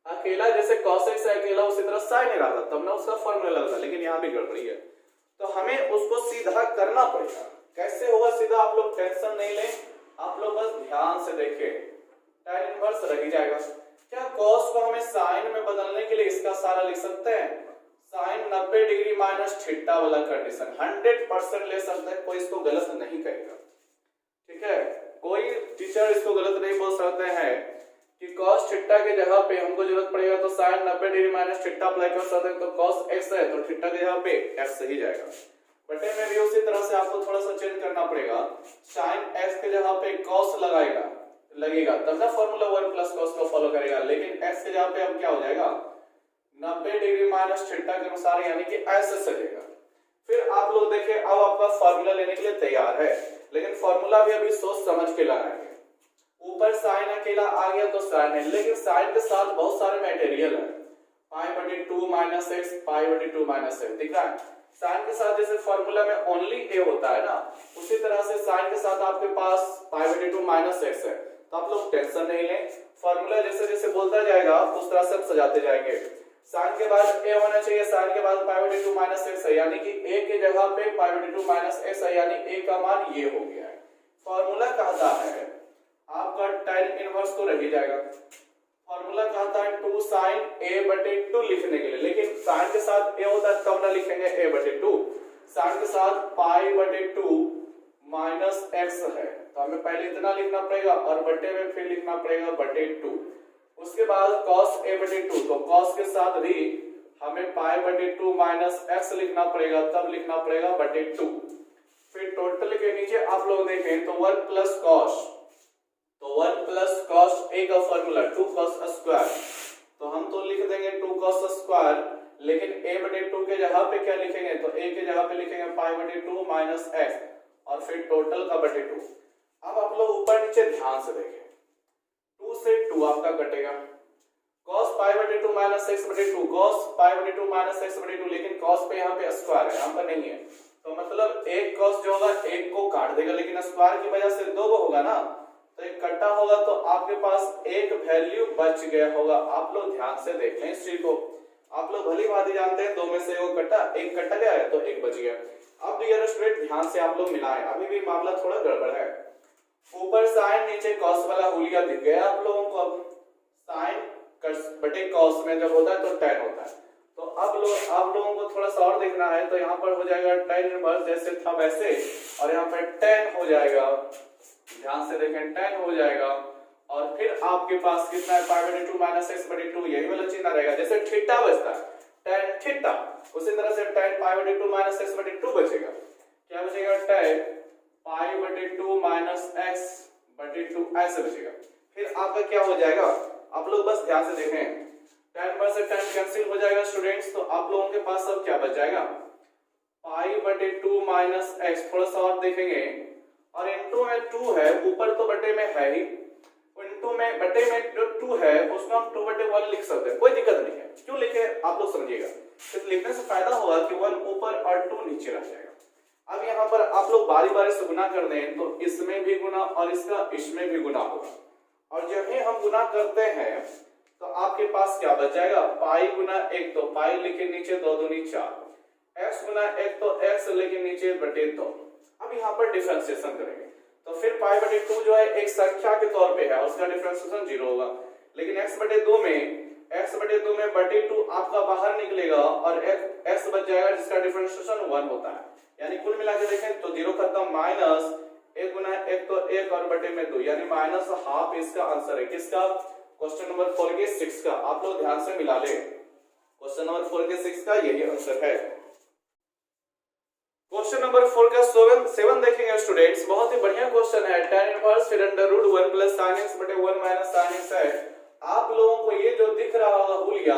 अकेला जैसे cos x है अकेला उसी तरह sin ही रहता तब ना उसका फार्मूला लगता, लेकिन यहाँ भी गड़बड़ी है, तो हमें उसको सीधा करना पड़ेगा। कैसे होगा सीधा, आप लोग टेंशन नहीं लें, आप लोग बस ध्यान से देखें, tan इनवर्स रह ही जाएगा, क्या cos को हमें sin में बदलने के लिए इसका सारा लिख सकते हैं? sin 90 डिग्री माइनस थीटा वाला कंडीशन 100% ले सकते हैं, कोई इसको गलत नहीं कहेगा। ठीक है, कोई टीचर इसको गलत नहीं बोल सकते हैं कि cos थीटा के जगह पे हमको जरूरत पड़ेगा तो sin 90 degree minus theta apply कर सकते हैं, तो cos x है तो थीटा के जगह पे x ही जाएगा। बटे में भी उसी तरह से आपको थोड़ा सा चेंज करना पड़ेगा, sin x के जगह पे cos लगेगा तब ना फॉर्मूला 1 प्लस cos को फॉलो करेगा, लेकिन x के जगह पे अब क्या हो जाएगा 90 डिग्री माइनस थीटा के अनुसार, यानी कि ऐसे सजेगा। फिर आप लोग देखें, अब आपका फॉर्मूला लेने के लिए तैयार है, लेकिन फॉर्मूला भी अभी सोच समझ के लगाएंगे। ऊपर साइन अकेला आ गया तो साइन है, लेकिन साइन के साथ बहुत सारे मटेरियल है, पाई/2 माइनस एक्स, पाई/2 माइनस एक्स दिख रहा है। साइन के साथ जैसे फॉर्मूला में ओनली ए होता है ना, उसी तरह से साइन के साथ आपके पास पाई/2 माइनस एक्स है, तो आप लोग टेंशन नहीं लें, फॉर्मूला जैसे जैसे बोलता जाएगा उस तरह से सजाते जाएंगे। साइन के बाद ए होना चाहिए, साइन के बाद पाई/2 माइनस एक्स है, यानी कि ए के जगह पे पाई/2 माइनस एक्स है, यानी ए का मान ये हो गया है। फॉर्मूला कहता है आपका tan इनवर्स तो रह ही जाएगा। फॉर्मूला कहता है 2 sin a/2 लिखने के लिए, लेकिन sin के साथ a होता है तब ना लिखेंगे a/2, sin के साथ पाई/2 माइनस x है, तो हमें पहले इतना लिखना पड़ेगा और बटे में फिर लिखना पड़ेगा /2। उसके बाद cos a/2, तो cos के साथ भी हमें पाई/2 माइनस x लिखना पड़ेगा, तब लिखना पड़ेगा /2। फिर टोटल के नीचे आप लोग देखें तो 1 प्लस cos, तो 1 प्लस cos a का फॉर्मूला 2 cos स्क्वायर, तो हम तो लिख देंगे 2 cos स्क्वायर, लेकिन a/2 के जगह पे क्या लिखेंगे, तो a के जगह पे लिखेंगे पाई/2 माइनस x और फिर टोटल का /2। अब आप लोग ऊपर नीचे ध्यान से देखें, 2 से 2 आपका कटेगा, cos पाई/2 माइनस x/2, cos पाई/2 माइनस x/2, लेकिन cos पे यहाँ पे स्क्वायर है, यहाँ पर नहीं है, तो मतलब एक cos जो होगा एक को काट देगा, लेकिन स्क्वायर की वजह से 2 होगा ना, तो एक कट्टा होगा, तो आपके पास एक वैल्यू बच गया होगा। आप लोग ध्यान से देख लें इस चीज को, आप लोग भली भांति जानते हैं 2 में से एक कट्टा गया है तो एक बच गया। अब डियर स्टूडेंट ध्यान से आप लोग मिलाएं, अभी भी मामला थोड़ा गड़बड़ है। ऊपर साइन नीचे कॉस वाला हुलिया दिख गया आप लोगों को। अब साइन बटे कॉस में जब होता है तो tan होता है, तो अब आप लोगों को थोड़ा सा और देखना है, तो यहाँ पर हो जाएगा tan इनवर्स जैसे था वैसे, और यहाँ पर tan हो जाएगा, ध्यान से देखें tan हो जाएगा, और फिर आपके पास कितना है पाई/2 माइनस x/2, यही वाला चिन्ह रहेगा, जैसे थीटा बचता है tan थीटा, उसी तरह से tan पाई/2 माइनस x/2 बचेगा। क्या बचेगा, tan पाई/2 माइनस x/2 ऐसे बचेगा। फिर आपका क्या हो जाएगा, आप लोग बस ध्यान से देखें, tan पर से tan कैंसिल हो जाएगा स्टूडेंट्स, तो आप लोगों के पास अब क्या बच जाएगा पाई/2 माइनस x, थोड़ा सा और देखेंगे, और इनटू में 2 है, ऊपर तो बटे में है ही, इनटू में बटे में जो 2 है उसको हम 2/1 लिख सकते हैं, कोई दिक्कत नहीं है। क्यों लिखे आप लोग समझिएगा, तो लिखने से फायदा होगा कि 1 ऊपर और 2 नीचे रह जाएगा। अब यहाँ पर आप लोग बारी बारी से गुना कर दें, तो इसमें भी गुना और इसमें भी गुना होगा, और जब ही हम गुना करते हैं तो आपके पास क्या बच जाएगा, पाई गुना 1, तो पाई लिखे नीचे 2 दूनी 4, x गुना 1 तो x लेके नीचे /2। अब यहाँ पर डिफरेंशिएशन करेंगे, तो फिर पाई/2 जो है एक संख्या के तौर पे है, उसका डिफरेंशिएशन 0 होगा, लेकिन x/2 में /2 आपका बाहर निकलेगा और x बच जाएगा जिसका डिफरेंशिएशन 1 होता है, यानी कुल मिला के देखें तो 0 खत्म, माइनस 1 गुना 1 तो 1 और बटे में 2, यानी -½ इसका आंसर है। किसका, क्वेश्चन नंबर 4 के 6 का। आप लोग ध्यान से मिला लें, क्वेश्चन नंबर 4 के 6 का यही आंसर है। क्वेश्चन नंबर 4 का 7 देखेंगे स्टूडेंट्स, बहुत ही बढ़िया क्वेश्चन है। tan इनवर्स फिर √1 प्लस sin x बटे 1 माइनस sin x है। आप लोगों को ये जो दिख रहा होगा हुलिया,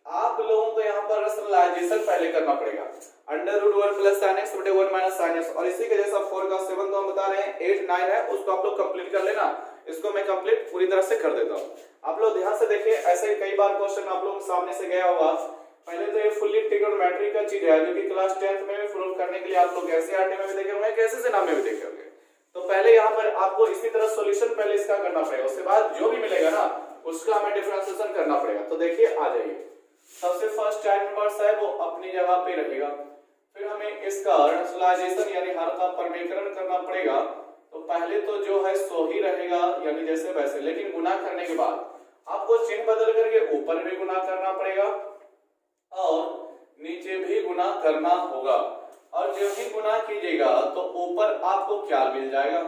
आप लोगों को यहाँ पर रैशनलाइजेशन पहले करना पड़ेगा, √1 प्लस sin x बटे 1 माइनस sin x, और इसी के जैसा 4 का 7 तो हम बता रहे हैं, 8 9 है, उसको आप लोग कंप्लीट कर लेना। इसको मैं कंप्लीट पूरी तरह से कर देता हूँ। आप लोग ध्यान से देखिए, ऐसे कई बार क्वेश्चन आप लोगों के सामने से गया होगा। पहले तो ये फुल्ली ट्रिग्नोमेट्री का चीज है, जो कि क्लास 10th में भी प्रूव करने के लिए आप लोग एनसीईआरटी में भी देखे होंगे, कैसे से नाम में भी देखे होंगे। तो पहले यहाँ पर आपको इसी तरह सॉल्यूशन पहले इसका करना पड़ेगा, उसके बाद जो भी मिलेगा ना उसका हमें डिफरेंशिएशन करना पड़ेगा। तो देखिए आ जाइए, सबसे फर्स्ट tan इनवर्स है वो अपनी जगह पे रहेगा, फिर हमें इसका रैशनलाइजेशन यानी हर का परमीकरण करना पड़ेगा। तो पहले तो जो है सो ही रहेगा, यानी जैसे वैसे, लेकिन गुना करने के बाद आपको चिन्ह बदल करके ऊपर भी गुना करना पड़ेगा और नीचे भी गुना करना होगा। और जब भी गुना कीजिएगा तो ऊपर आपको क्या मिल जाएगा,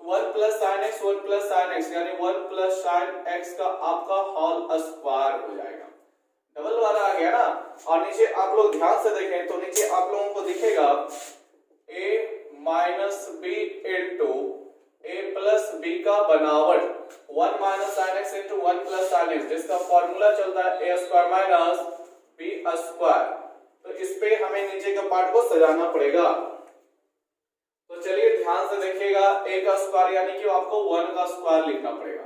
1 plus sine x 1 plus sine x यानी 1 प्लस साइन एक्स का आपका होल स्क्वायर हो जाएगा। डबल वाला आ गया ना। और नीचे आप लोग ध्यान से देखें तो नीचे आप लोगों को दिखेगा a minus B into A plus B का बनावट 1 minus sine X into 1 plus sine X, जिसका फॉर्मूला चलता है A square minus B square. तो इस पे हमें नीचे का पार्ट को सजाना पड़ेगा। तो चलिए ध्यान से देखिएगा, a का स्क्वायर यानी कि आपको 1 का स्क्वायर लिखना पड़ेगा,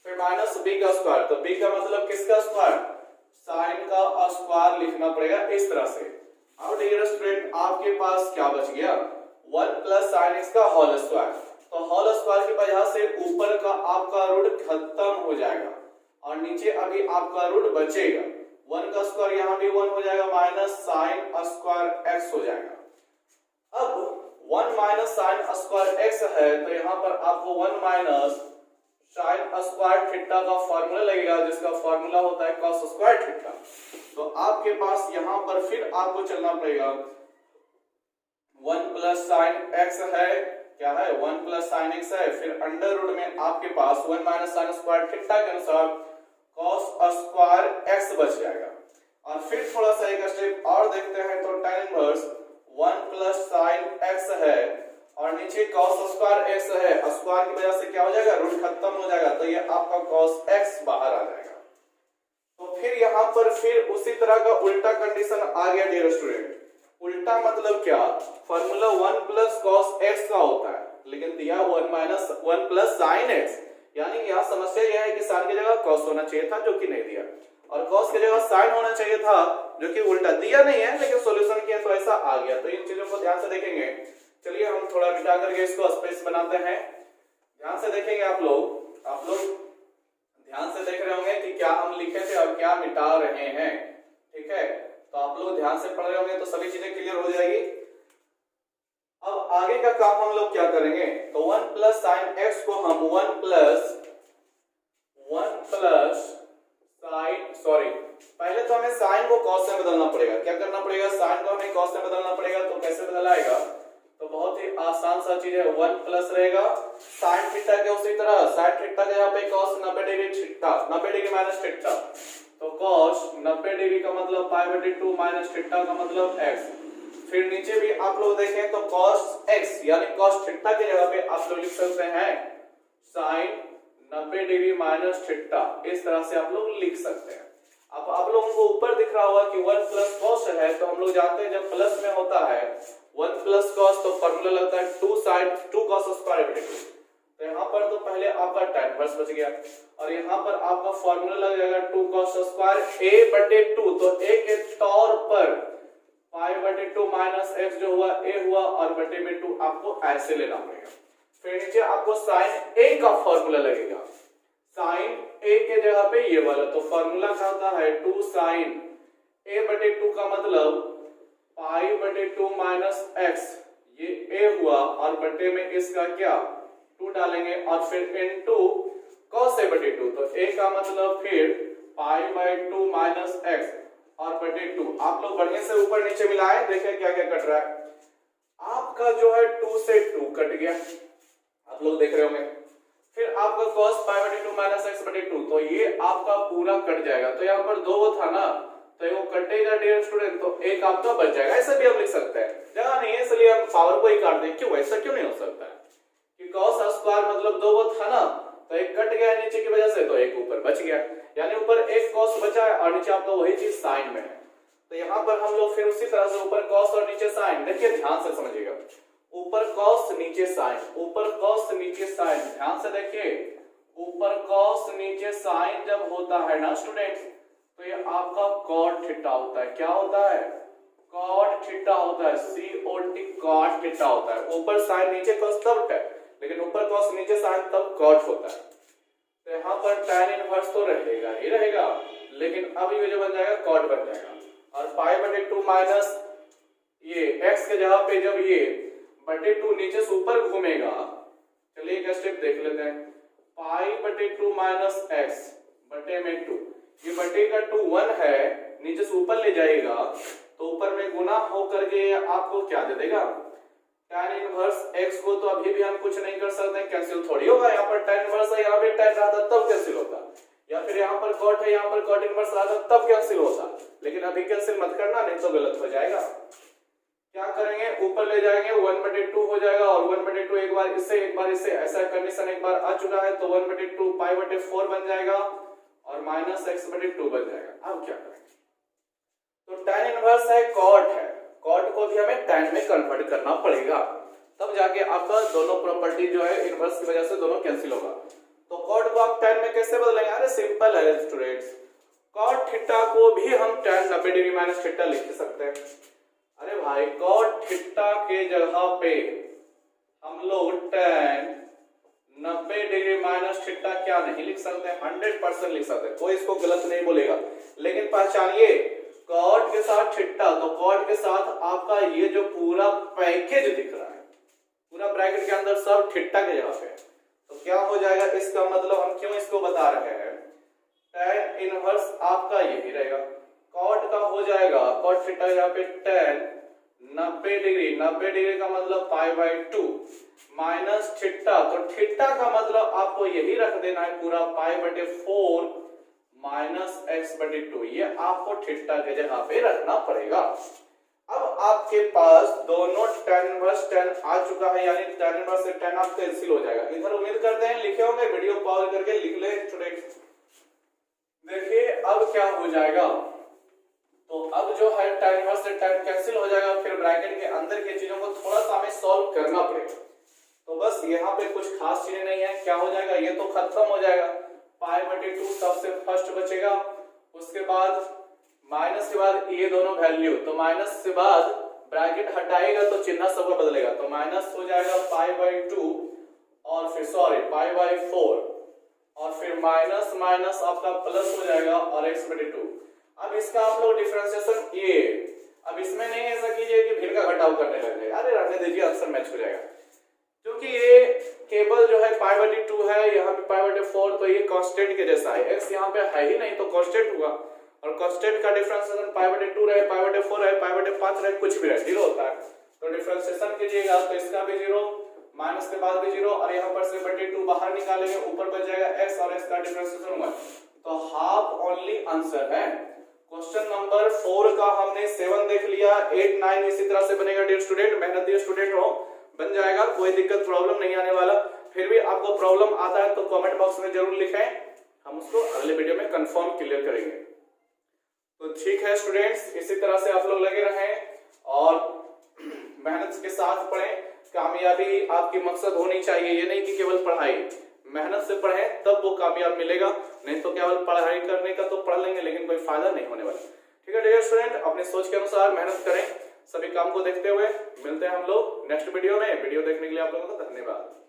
फिर माइनस b का स्क्वायर, तो b का मतलब किसका स्क्वायर, साइन का स्क्वायर लिखना पड़ेगा इस तरह से। अब डियर स्टूडेंट आपके पास क्या बच गया, 1 प्लस साइन एक्स का होल स्क्वायर। तो होल स्क्वायर की वजह से ऊपर का आपका रूट खत्म हो जाएगा और नीचे अभी आपका रूट बचेगा। 1 का स्क्वायर यहाँ भी 1 हो जाएगा, माइनस साइन स्क्वायर एक्स हो जाएगा। अब 1 माइनस साइन स्क्वायर एक्स है तो यहाँ पर आपको 1 माइनस साइन स्क्वायर थीटा का फॉर्मूला लगेगा, जिसका फॉर्मूला होता है कॉस स्क्वायर थीटा। तो आपके पास यहाँ पर फिर आपको चलना पड़ेगा, 1 प्लस साइन एक्स है, क्या है 1 प्लस साइन एक्स है, फिर अंडर रूट में आपके पास 1 माइनस साइन स्क्वायर थीटा के अनुसार कॉस स्क्वायर एक्स बच जाएगा। और फिर थोड़ा सा एक स्टेप और देखते हैं तो tan inverse 1 plus sine x है और नीचे cos स्क्वायर एक्स है, स्क्वायर की वजह से क्या हो जाएगा, रूट खत्म हो जाएगा, तो ये आपका cos एक्स बाहर आ जाएगा। तो फिर यहाँ पर फिर उसी तरह का उल्टा कंडीशन आ गया डियर स्टूडेंट। उल्टा मतलब क्या, फॉर्मूला 1 प्लस cos एक्स का होता है, लेकिन दिया 1 प्लस साइन एक्स, यानी यहाँ समस्या यह है कि साइन की जगह cos होना चाहिए था, जो कि नहीं दिया, और cos की जगह साइन होना चाहिए था, जो कि उल्टा दिया नहीं है, लेकिन सॉल्यूशन किया तो ऐसा आ गया। तो इन चीजों को ध्यान से देखेंगे। चलिए हम थोड़ा मिटा करके इसको स्पेस बनाते हैं। ध्यान से देखेंगे आप लोग ध्यान से देख रहे होंगे कि क्या हम लिखे थे और क्या मिटा रहे हैं, ठीक है। तो आप लोग ध्यान से पढ़ रहे होंगे तो सभी चीजें क्लियर हो जाएगी। अब आगे का काम हम लोग क्या करेंगे, तो 1 प्लस साइन एक्स को हम 1 प्लस पहले तो हमें साइन को कॉस से बदलना पड़ेगा। क्या करना पड़ेगा, साइन को हमें कॉस से बदलना पड़ेगा। तो कैसे बदलाएगा, तो बहुत ही आसान सा चीज है, 1 प्लस रहेगा साइन थीटा के, उसी तरह साइन थीटा के यहाँ पे cos 90 degree theta, 90 degree minus theta, तो cos 90 डिग्री का मतलब π/2 माइनस थीटा का मतलब x। फिर नीचे भी आप लोग देखें तो cos x यानी cos थीटा की जगह पे आप लोग लिख सकते हैं साइन 90 डिग्री माइनस थीटा, इस तरह से आप लोग लिख सकते हैं। अब आप लोगों को ऊपर दिख रहा होगा कि 1 प्लस cos है, तो हम लोग जानते हैं जब प्लस में होता है 1 प्लस cos तो फॉर्मूला लगता है 2 cos स्क्वायर बटे 2। तो यहाँ पर तो पहले आपका tan इनवर्स बच गया और यहाँ पर आपका फॉर्मूला लग जाएगा 2 cos स्क्वायर a बटे 2। तो a के तौर पर π/2 माइनस x जो हुआ a हुआ और बटे में 2 आपको ऐसे लेना पड़ेगा। फिर नीचे आपको sin a का फॉर्मूला लगेगा, साइन a के जगह पे ये वाला, तो फॉर्मूला क्या होता है 2 sin a बटे 2 का मतलब π/2 माइनस x, ये a हुआ और बटे में इसका क्या 2 डालेंगे और फिर इनटू cos a बटे 2, तो a का मतलब फिर π/2 माइनस x और बटे 2। आप लोग बढ़िया से ऊपर नीचे मिलाएं, देखें क्या क्या कट रहा है। आपका जो है 2 से 2 कट गया, आप लोग देख रहे होंगे। फिर आपका cos π/2 माइनस x बटे 2, तो ये आपका पूरा कट जाएगा। तो यहाँ पर 2 था ना, तो वो कटेगा डियर स्टूडेंट, तो एक आपका बच जाएगा। ऐसा भी हम लिख सकते हैं, जगह नहीं है इसलिए हम पावर को ही काट दें। क्यों, ऐसा क्यों नहीं हो सकता है कि cos स्क्वायर मतलब 2 था ना, तो एक कट गया नीचे की वजह से, तो एक ऊपर बच गया, यानी ऊपर एक cos बचा है और नीचे आपका वही चीज साइन में है। तो यहाँ पर हम लोग फिर उसी तरह से ऊपर cos और नीचे साइन, देखिए ध्यान से समझिएगा, ऊपर cos नीचे साइन, ऊपर cos नीचे साइन, ध्यान से देखिए, ऊपर cos नीचे साइन जब होता है ना स्टूडेंट, तो ये आपका cot थीटा होता है। क्या होता है, cot थीटा होता है, COT cot थीटा होता है। ऊपर साइन नीचे cos तब है, लेकिन ऊपर cos नीचे साइन तब cot होता है। तो यहाँ पर tan इनवर्स तो रहेगा ही रहेगा, लेकिन अब ये जो बन जाएगा cot बन जाएगा और π/2 माइनस ये x के जगह पे जब ये बटे 2 नीचे से ऊपर घूमेगा, चलिए एक स्टेप देख लेते हैं, π/2 माइनस x बटे में 2, ये बटे का 2 1 है, नीचे से ऊपर ले जाएगा तो ऊपर में गुना होकर के आपको क्या दे देगा, tan इनवर्स x को तो अभी भी हम कुछ नहीं कर सकते, कैंसिल थोड़ी होगा, यहाँ पर tan इनवर्स है, यहाँ पे tan रहा था तब कैंसिल होता, या फिर यहाँ पर cot है, यहाँ पर cot इनवर्स रहा था तब कैंसिल होता, लेकिन अभी कैंसिल मत करना नहीं तो गलत हो जाएगा। क्या करेंगे, ऊपर ले जाएंगे, 1/2 हो जाएगा और 1/2 एक बार इससे एक बार इससे, ऐसा कंडीशन एक बार आ चुका है तो 1/2 π/4 बन जाएगा और -x/2 बन जाएगा। अब क्या करेंगे, तो tan इनवर्स है cot है, cot को भी हमें tan में कन्वर्ट करना पड़ेगा, तब जाके आपका दोनों प्रॉपर्टी जो है इनवर्स की वजह से दोनों कैंसिल होगा। तो cot को आप tan में कैसे बदलेंगे, अरे सिंपल है स्टूडेंट्स, cot थीटा को भी हम tan 90 डिग्री माइनस थीटा लिख सकते हैं। अरे भाई cot थीटा के जगह पे हम लोग tan 90 डिग्री माइनस थीटा क्या नहीं लिख सकते, 100% लिख सकते हैं, कोई इसको गलत नहीं बोलेगा। लेकिन पहचानिए cot के साथ थीटा, तो cot के साथ आपका ये जो पूरा पैकेज दिख रहा है, पूरा ब्रैकेट के अंदर सब थीटा के जगह पे, तो क्या हो जाएगा, इसका मतलब हम क्यों इसको बता रहे हैं, tan इनवर्स आपका यही रहेगा, cot का हो जाएगा, cot थीटा यहाँ पे tan 90 डिग्री, 90 डिग्री का मतलब π/2 माइनस थीटा, तो थीटा का मतलब आपको यही रख देना है पूरा π/4 माइनस x/2, ये आपको थीटा के जगह पे रखना पड़ेगा। अब आपके पास दोनों tan इनवर्स tan आ चुका है, यानी tan इनवर्स से tan आप कैंसिल हो जाएगा। इधर उम्मीद करते हैं लिखे होंगे, वीडियो पॉज करके लिख ले स्टूडेंट्स। देखिए अब क्या हो जाएगा, तो अब जो है tan इनवर्स से tan कैंसिल हो जाएगा, फिर ब्रैकेट के अंदर की चीजों को थोड़ा सा हमें सॉल्व करना पड़ेगा। तो बस यहाँ पे कुछ खास चीजें नहीं है, क्या हो जाएगा, ये तो खत्म हो जाएगा, π/2 सबसे फर्स्ट बचेगा, उसके बाद माइनस के बाद ये दोनों वैल्यू, तो माइनस से बाद ब्रैकेट हटाएगा तो चिन्ह सबका बदलेगा, तो माइनस हो जाएगा π/2 और फिर सॉरी π/4 और फिर माइनस माइनस आपका प्लस हो जाएगा और x/2। अब इसका आप लोग डिफरेंशिएशन ये, अब इसमें नहीं ऐसा कीजिए कि भिन्न का घटाव करने लगे, अरे रहने दीजिए, आंसर मैच हो जाएगा, क्योंकि ये केवल जो है π/2 है, यहाँ पे π/4, तो ये कांस्टेंट के जैसा है, x यहाँ पे है ही नहीं तो कांस्टेंट हुआ, और कांस्टेंट का डिफरेंशिएशन π/2 रहे, π/4 रहे, π/5 रहे, कुछ भी रहे, 0 होता है, तो डिफरेंशिएशन कीजिएगा तो इसका भी 0, माइनस के बाद भी 0 और यहाँ पर से /2 बाहर निकालेंगे, ऊपर बच जाएगा x और x का डिफरेंशिएशन 1, तो हाफ ओनली आंसर है। क्वेश्चन नंबर 4 का हमने 7 देख लिया, 8 9 इसी तरह से बनेगा। डियर स्टूडेंट, मेहनती स्टूडेंट हो, बन जाएगा, कोई दिक्कत प्रॉब्लम नहीं आने वाला। फिर भी आपको प्रॉब्लम आता है तो कमेंट बॉक्स में जरूर लिखें, हम उसको अगले वीडियो में कंफर्म क्लियर करेंगे। तो ठीक है स्टूडेंट्स, इसी तरह से आप लोग लगे रहें और मेहनत के साथ पढ़ें, कामयाबी आपकी मकसद होनी चाहिए, ये नहीं कि केवल पढ़ाई, मेहनत से पढ़ें तब वो कामयाब मिलेगा, नहीं तो केवल पढ़ाई करने का तो पढ़ लेंगे लेकिन कोई फायदा नहीं होने वाला। ठीक है डियर स्टूडेंट, अपने सोच के अनुसार मेहनत करें, सभी काम को देखते हुए मिलते हैं हम लोग नेक्स्ट वीडियो में। वीडियो देखने के लिए आप लोगों को धन्यवाद।